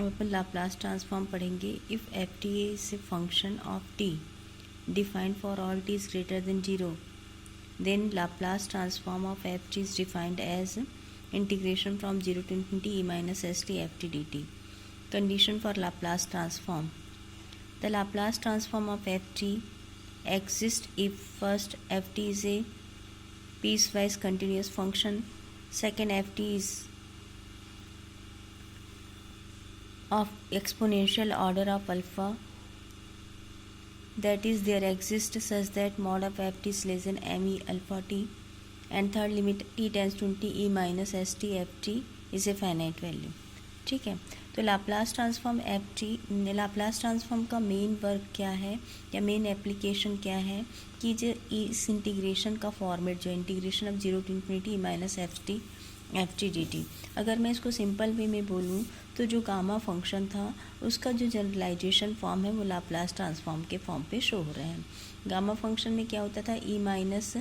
अपन Laplace transform पढ़ेंगे. If F T is a function of T defined for all T is greater than 0, then Laplace transform of ft is defined as integration from 0 to infinity e minus st ft dt. Condition for Laplace transform. The Laplace transform of ft exists if first ft is a piecewise continuous function, second ft is of exponential order of alpha, that is there exists such that mod of ft is less than me alpha t, and third limit t tends to e minus st ft is a finite value. ठीक है. तो Laplace transform Laplace transform का main work क्या है या main application क्या है कि जो इस इंटीग्रेशन का फॉर्मेट जो integration of 0 to infinity e minus F T D T. अगर मैं इसको सिंपल वे में बोलूँ तो जो गामा फंक्शन था उसका जो जनरलाइजेशन फॉर्म है वो लाप्लास ट्रांसफॉर्म के फॉर्म पे शो हो रहे हैं. गामा फंक्शन में क्या होता था E minus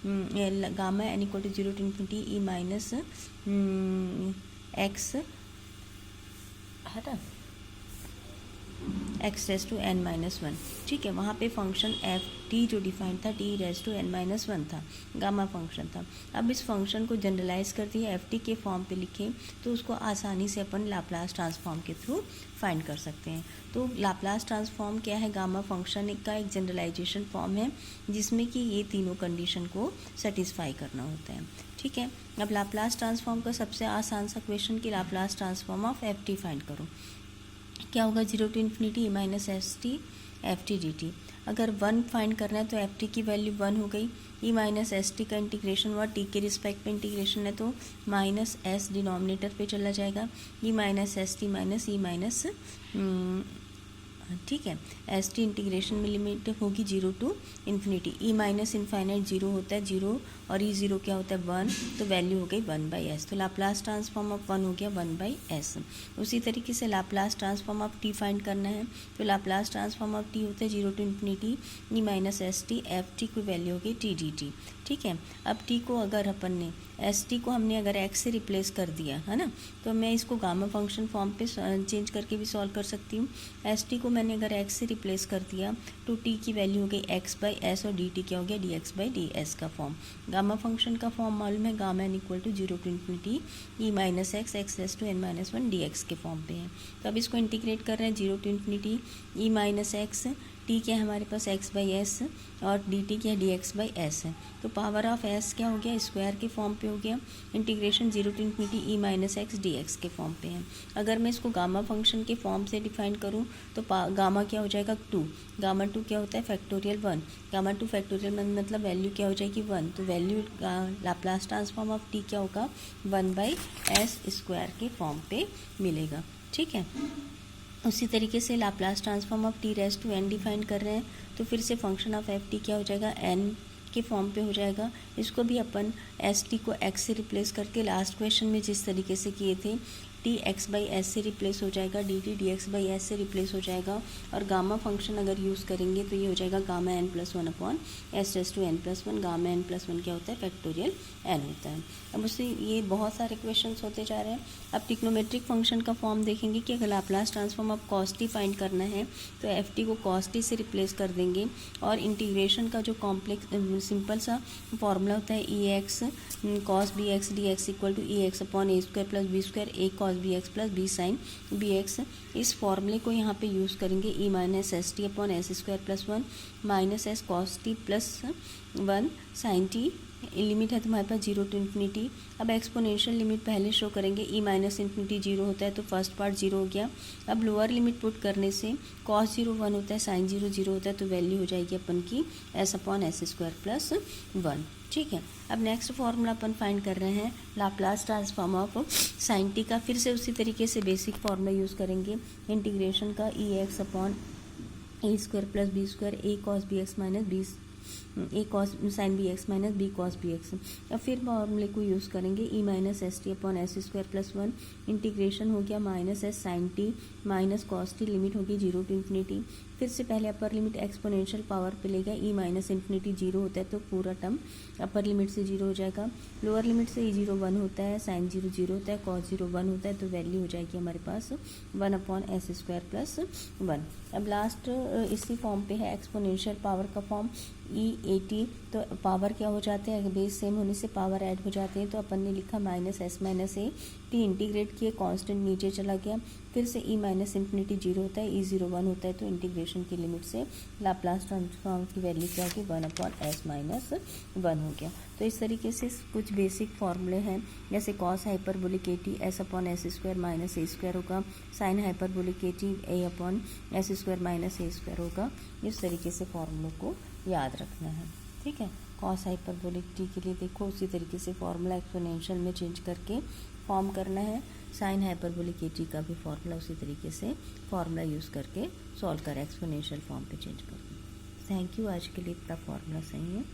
gamma N equal to 0 to infinity E minus X है ना X raise to N minus one. ठीक है. वहाँ पे फंक्शन एफ टी जो डिफाइंड था T raise to N minus one था, गामा फंक्शन था. अब इस फंक्शन को जनरलाइज कर दिया एफ टी के फॉर्म पे लिखें तो उसको आसानी से अपन लाप्लास ट्रांसफॉर्म के थ्रू फाइंड कर सकते हैं. तो लाप्लास ट्रांसफॉर्म क्या है? गामा फंक्शन का एक जनरलाइजेशन फॉर्म है जिसमें कि ये तीनों कंडीशन को सेटिस्फाई करना होता है. ठीक है. अब लाप्लास ट्रांसफॉर्म का सबसे आसान सा क्वेश्चन कि Laplace transform of F T find करो. क्या होगा? 0 to infinity E minus S T F T D T. अगर 1 फाइंड करना है तो एफ टी की वैल्यू 1 हो गई. ई माइनस एस टी का इंटीग्रेशन हुआ, टी के रिस्पेक्ट पे इंटीग्रेशन है तो माइनस एस डिनोमिनेटर पे चला जाएगा. ई minus S T minus E minus ठीक है. एस टी इंटीग्रेशन में लिमिट होगी 0 to infinity. E minus infinite 0 होता है 0 और ई 0 क्या होता है 1, तो वैल्यू हो गई 1/s. तो लाप्लास ट्रांसफॉर्म ऑफ 1 हो गया 1/s. उसी तरीके से Laplace transform of T find करना है तो लाप्लास ट्रांसफॉर्म ऑफ टी होता है 0 to infinity E minus S T F T की वैल्यू हो गई टी डी टी. ठीक है. अब टी को अगर अपन ने एस टी को हमने अगर एक्स से रिप्लेस कर दिया है ना, तो मैं इसको गामा फंक्शन फॉर्म पे चेंज करके भी सॉल्व कर सकती हूँ. एस टी को मैंने अगर एक्स से रिप्लेस कर दिया तो टी की वैल्यू हो गई x/s और डी टी क्या हो गया dx/ds का फॉर्म. गामा फंक्शन का फॉर्म मालूम है, gamma N equal to 0 to infinity E minus X X raise to N minus one D X के फॉर्म पे है. तो अब इसको इंटीग्रेट कर रहे हैं 0 to infinity E minus x, T क्या है हमारे पास x/s और डी टी क्या है dx/s है. तो पावर ऑफ s क्या हो गया? स्क्वायर के फॉर्म पे हो गया. Integration 0 to infinity E minus x D X के फॉर्म पे है. अगर मैं इसको गामा फंक्शन के फॉर्म से डिफाइन करूँ तो गामा क्या हो जाएगा 2. गामा 2 क्या होता है? फैक्टोरियल 1. गामा 2 फैक्टोरियल मतलब वैल्यू क्या हो जाएगी 1. तो value Laplace transform of T क्या होगा 1/s स्क्वायर के फॉर्म पे मिलेगा. ठीक है. उसी तरीके से Laplace transform of T raise to N define कर रहे हैं तो फिर से फंक्शन ऑफ एफ टी क्या हो जाएगा एन के फॉर्म पे हो जाएगा. इसको भी अपन एस टी को एक्स से रिप्लेस करके लास्ट क्वेश्चन में जिस तरीके से किए थे टी x/s से रिप्लेस हो जाएगा, डी टी dx/s से रिप्लेस हो जाएगा. और गामा फंक्शन अगर यूज़ करेंगे तो ये हो जाएगा gamma n + 1 upon S raise to n + 1. Gamma n + 1 क्या होता है? फैक्टोरियल n होता है. अब उससे ये बहुत सारे क्वेश्चंस होते जा रहे हैं. अब ट्रिग्नोमेट्रिक फंक्शन का फॉर्म देखेंगे कि अगर Laplace transform of cos t find करना है तो एफ टी को cos t से रिप्लेस कर देंगे और इंटीग्रेशन का जो कॉम्प्लेक्स सिंपल सा फॉर्मूला होता है E X cos bx dx equal to E x upon a square plus B square a cos bx plus b sine bx. इस फॉर्मूले को यहाँ पे यूज़ करेंगे ई minus S T upon S square plus 1 minus S cos T plus 1 sine T. Limit है तुम्हारे पास 0 to infinity. अब एक्सपोनेंशियल लिमिट पहले शो करेंगे. ई माइनस इन्फिनिटी 0 होता है तो फर्स्ट पार्ट 0 हो गया. अब लोअर लिमिट पुट करने से cos 0 1 होता है, साइन 0 0 होता है तो वैल्यू हो जाएगी अपन की s upon S square plus 1. ठीक है. अब नेक्स्ट फॉर्मूला अपन फाइंड कर रहे हैं Laplace transform of sine t का. फिर से उसी तरीके से बेसिक फॉर्मूला यूज़ करेंगे इंटीग्रेशन का e x upon a square plus B square a cos bx minus b a cos sine b x minus b cos b x. अब फिर फॉर्मूले को यूज़ करेंगे ई minus S T upon S square plus 1 integration हो गया minus s sine t minus cos t. Limit होगी 0 to infinity फिर से पहले अपर लिमिट एक्सपोनेंशियल पावर पे लेगा, ई माइनस इन्फिनिटी जीरो होता है तो पूरा टर्म अपर लिमिट से जीरो हो जाएगा। लोअर लिमिट से ई जीरो वन होता है, साइन जीरो जीरो होता है, कॉस जीरो वन होता है, तो वैल्यू हो जाएगी हमारे पास 1/s² + 1। अब लास्ट इसी फॉर्म पे है एक्सपोनेंशियल पावर का फॉर्म E80, तो पावर क्या हो जाते हैं, बेस सेम होने से पावर ऐड हो जाते हैं, तो अपन ने लिखा -s-a, फिर इंटीग्रेट किए, कांस्टेंट नीचे चला गया, फिर से ई माइनस इन्फिनिटी जीरो होता है, ई जीरो वन होता है, तो इंटीग्रेशन की लिमिट से लाप्लास ट्रांसफॉर्म की वैल्यू क्या होगी 1/s-1 हो गया। तो इस तरीके से कुछ बेसिक फॉर्मूले हैं, जैसे cos hyperbolic AT s/s² - a² होगा, sine hyperbolic AT a/s² - a² होगा। इस तरीके से फॉर्मूलों को याद रखना है, ठीक है। कॉस हाइपरबोलिक टी के लिए देखो उसी तरीके से फॉर्मूला एक्सपोनेंशियल में चेंज करके फॉर्म करना है, साइन हाइपरबोलिक AT का भी फॉर्मूला उसी तरीके से फॉर्मूला यूज़ करके सॉल्व करें, एक्सपोनेंशियल फॉर्म पे चेंज करके। थैंक यू, आज के लिए इतना फॉर्मूला सही है।